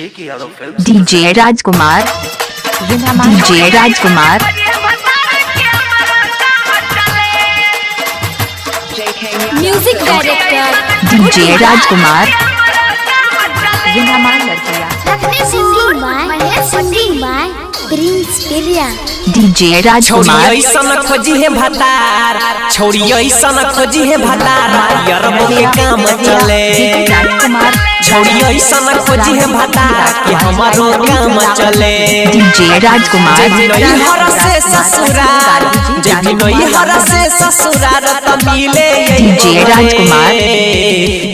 DJ Rajkumar, DJ Rajkumar, music director DJ Rajkumar, singing by Prince Periya. DJ Rajkumar, छोड़ी ऐसा खोजी है भतार, छोड़ी ऐसा खोजी है भतार, यारबो के काम चले। छोड़ी ऐसा खोजी है भतार कि हमारो काम चले। डीजे राजकुमार, हर से ससुराल, जब नई हर से ससुराल त मिले। डीजे राजकुमार,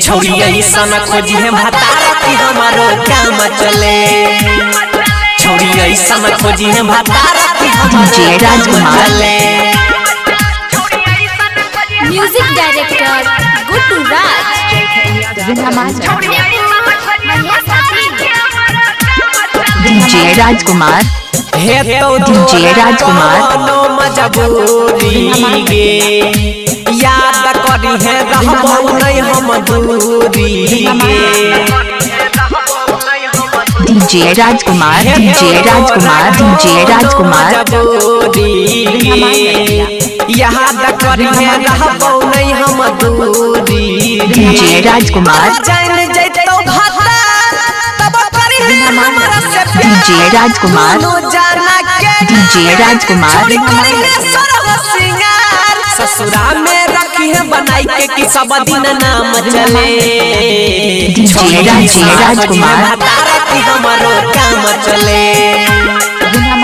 छोड़ी ऐसा खोजी है भतार कि हमारो काम चले। छोड़ी ऐसा खोजी है भतार कि DJ Rajkumar, music director Guddu Raj. DJ राजकुमार, हे तो डीजे राजकुमार, मजबूरी गे, याद करी है रहबो नहीं हम दूरी गे। DJ Rajkumar, DJ Rajkumar, DJ राजकुमार, याद करी है रहबो नहीं हम दूरी। डीजे राजकुमार, जान जैतो भाता तब करी है हमरा से प्यार। डीजे राजकुमार, डीजे राजकुमार, ससुरा में रखी है बनाई के कि सब दिन नाम चले। डीजे राजकुमार, कि हमारो काम चले।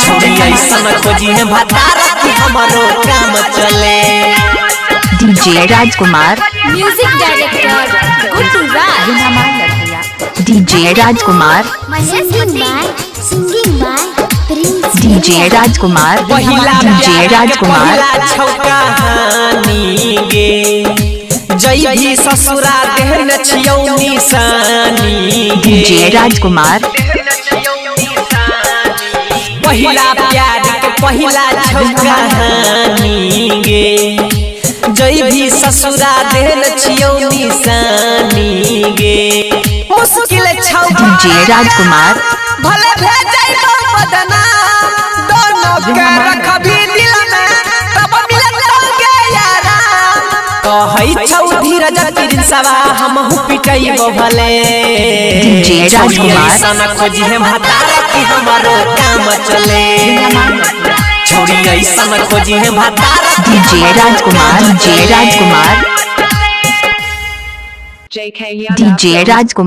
छोड़ी ऐसा खोजी है भतार कि हमारो काम चले। DJ Rajkumar, music director Guddu Raj. DJ Rajkumar, singing by Prince. DJ Rajkumar, DJ Rajkumar, कहानी गे, जय भी ससुरा देहन छियौ निशानी गे। डीजे राजकुमार, पहिला प्यार के पहिला कहानी गे, जय भी ससुरा देहन छियौ निशानी गे। मुश्किल छौ डीजे राजकुमार, भले भेजै बदना, दोनों के रखबी दिल में तब मिलत यारा। कहै छौ धीरज प्रिंसवा हमहु पिटैबो भले। डीजे राजकुमार, सन खोजी है भतार कि हमारो काम चले। छोड़ी ऐसा खोजी है भतार। DJ Rajkumar, DJ Rajkumar, DJ राजकुमार।